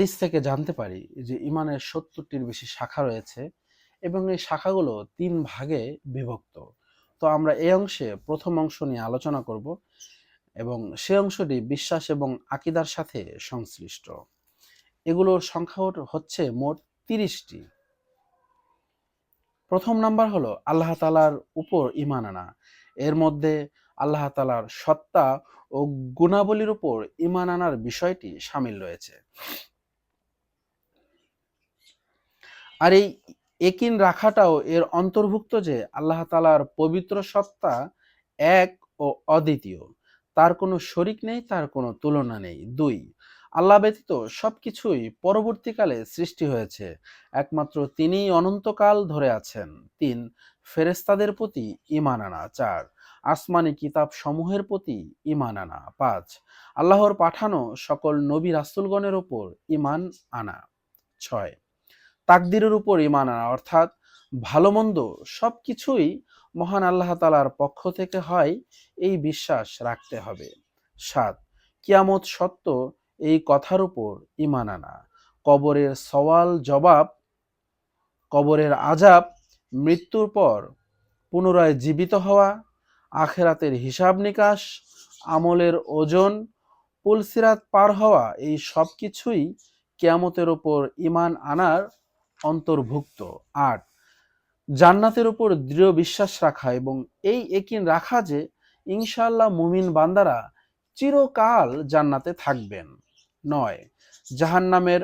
হাদিস থেকে জানতে পারি যে ইমানের ৭০টির বেশি শাখা রয়েছে এবং এই শাখাগুলো ৩ ভাগে বিভক্ত। তো আমরা এই অংশে প্রথম অংশ নিয়ে আলোচনা করব এবং সে অংশটি বিশ্বাস এবং আকীদার সাথে সংশ্লিষ্ট। এগুলোর সংখ্যা হচ্ছে মোট ৩০টি। প্রথম নাম্বার হলো আল্লাহ তাআলার উপর ঈমান আনা। এর মধ্যে আল্লাহ তাআলার সত্তা ও গুণাবলীর উপর ঈমান আনার বিষয়টি শামিল রয়েছে। আর এই একিন রাখাটাও এর অন্তর্ভুক্ত যে আল্লাহ তাআলার পবিত্র সত্তা এক ও অদ্বিতীয়, তার কোনো শরিক নেই, তার কোনো তুলনা নেই। ২, আল্লাহ ব্যতীত সবকিছুই পরবর্তীকালে সৃষ্টি হয়েছে, একমাত্র তিনিই অনন্তকাল ধরে আছেন। ৩, ফেরেশতাদের প্রতি ঈমান আনা। ৪, আসমানি কিতাব সমূহের প্রতি ঈমান আনা। ৫, আল্লাহর পাঠানো সকল নবী রাসূলগণের উপর ঈমান আনা। ৬, তাকদিরের উপর ঈমান আনা, অর্থাৎ ভালো মন্দ সবকিছুই মহান আল্লাহ তাআলার পক্ষ থেকে হয়, এই বিশ্বাস রাখতে হবে। ৭, কিয়ামত সত্য, এই কথার উপর ঈমান আনা। কবরের সওয়াল জবাব, কবরের আযাব, মৃত্যুর পর পুনরায় জীবিত হওয়া, আখিরাতের হিসাব নিকাশ, আমলের ওজন, পুলসিরাত পার হওয়া, এই সবকিছুই কিয়ামতের উপর ঈমান আনার অন্তর্ভুক্ত। ৮, জান্নাতের উপর দৃঢ় বিশ্বাস রাখা এবং এই একিন রাখা যে ইনশাআল্লাহ মুমিন বান্দারা চিরকাল জান্নাতে থাকবেন। ৯, জাহান্নামের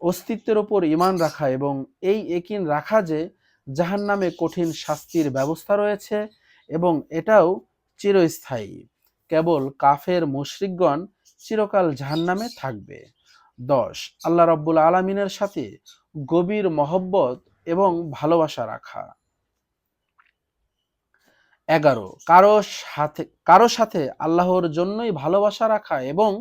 অস্তিত্বের উপর ঈমান রাখা এবং এই একিন রাখা যে জাহান্নামে কঠিন শাস্তির ব্যবস্থা রয়েছে এবং এটাও চিরস্থায়ী। কেবল কাফের মুশরিকগণ চিরকাল জাহান্নামে থাকবে। ১০, আল্লাহ রাব্বুল আলামিনের সাথে গভীর মহব্বত এবং ভালোবাসা রাখা। ১১, কারো সাথে আল্লাহর জন্যই ভালোবাসা রাখা এবং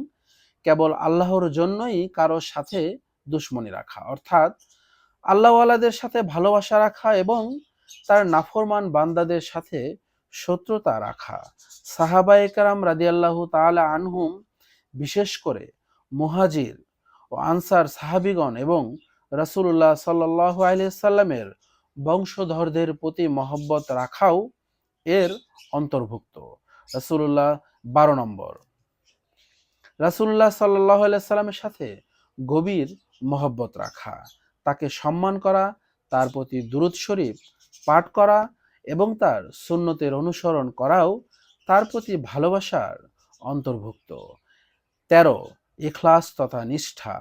কেবল আল্লাহর জন্যই কারো সাথে দুশমনি রাখা, অর্থাৎ আল্লাহওয়ালাদের সাথে ভালোবাসা রাখা এবং তার নাফরমান বান্দাদের সাথে শত্রুতা রাখা। সাহাবায়ে কেরাম রাদিয়াল্লাহু তাআলা আনহুম, বিশেষ করে মুহাজির ও আনসার সাহাবীগণ এবং রাসূলুল্লাহ সাল্লাল্লাহু আলাইহি সাল্লামের বংশধরদের প্রতি মহব্বত রাখাও এর অন্তর্ভুক্ত। রাসূলুল্লাহ ১২ নম্বর, রাসূলুল্লাহ সাল্লাল্লাহু আলাইহি সাল্লামের সাথে গভীর মহব্বত রাখা, তাকে সম্মান করা, তার প্রতি দুরূদ শরীফ পাঠ করা এবং তার সুন্নতের অনুসরণ করাও তার প্রতি ভালোবাসার অন্তর্ভুক্ত। ১৩, ইখলাস তথা নিষ্ঠা,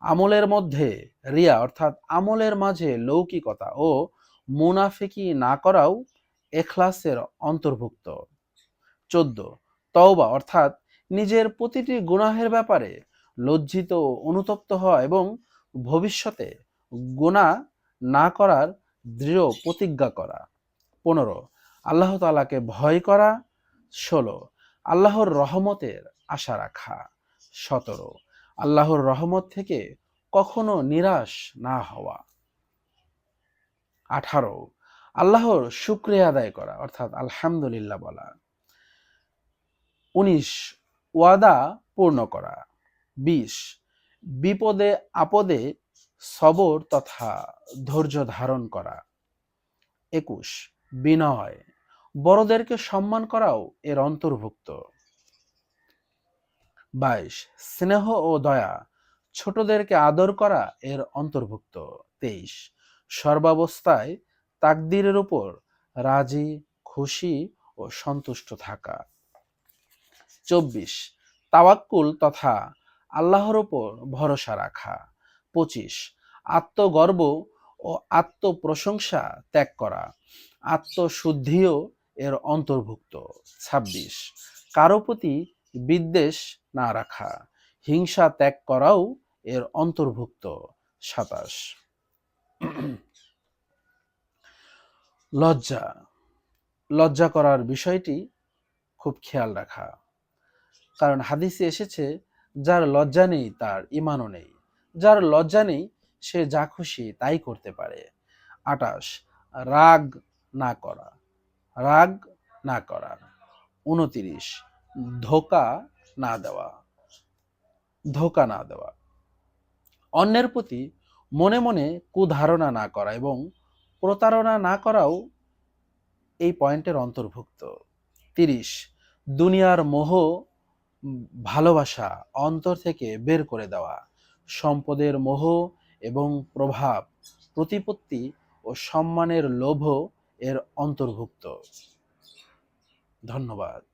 আমলের মধ্যে রিয়া অর্থাৎ আমলের মাঝে লৌকিকতা ও মুনাফিকি না করাও ইখলাসের অন্তর্ভুক্ত। ১৪, তওবা অর্থাৎ নিজের প্রতিটি গুনাহের ব্যাপারে লজ্জিত ও অনুতপ্ত হওয়া এবং ভবিষ্যতে গুনাহ না করার দৃঢ় প্রতিজ্ঞা করা। ১৫, আল্লাহ তাআলাকে ভয় করা। ১৬, আল্লাহর রহমতের আশা রাখা। ১৭, আল্লাহর রহমত থেকে কখনো নিরাশ না হওয়া। ১৮, আল্লাহর শুকরিয়া আদায় করা অর্থাৎ আলহামদুলিল্লাহ বলা। ১৯, ওয়াদা পূর্ণ করা। ২০, বিপদে আপদে সবর তথা ধৈর্য ধারণ করা। ২১, বিনয়, বড়দেরকে সম্মান করাও এর অন্তর্ভুক্ত। ২২, স্নেহ ও দয়া, ছোটদেরকে আদর করা এর অন্তর্ভুক্ত। ২৩, সর্বাবস্থায় তাকদীরের উপর রাজি, খুশি ও সন্তুষ্ট থাকা। ২৪, তাওয়াক্কুল তথা আল্লাহর উপর ভরসা রাখা। ২৫, আত্মগর্ব ও আত্মপ্রশংসা ত্যাগ করা, আত্মশুদ্ধিও এর অন্তর্ভুক্ত। ২৬, কারো প্রতি বিদ্বেষ না রাখা, হিংসা ত্যাগ করাও এর অন্তর্ভুক্ত। ২৭, লজ্জা, লজ্জা করার বিষয়টি খুব খেয়াল রাখা, কারণ হাদিসে এসেছে যার লজ্জা নেই তার ঈমানও নেই, যার লজ্জা নেই সে যা খুশি তাই করতে পারে। ২৮, রাগ না করা, রাগ না করা। ২৯, ধোঁকা না দেওয়া, ধোঁকা না দেওয়া। অন্যের প্রতি মনে মনে কুধারণা না করা এবং প্রতারণা না করাও এই পয়েন্টের অন্তর্ভুক্ত। 30, দুনিয়ার মোহ, ভালোবাসা অন্তর থেকে বের করে দেওয়া, সম্পদের মোহ এবং প্রভাব, প্রতিপত্তি ও সম্মানের লোভ এর অন্তর্ভুক্ত। ধন্যবাদ।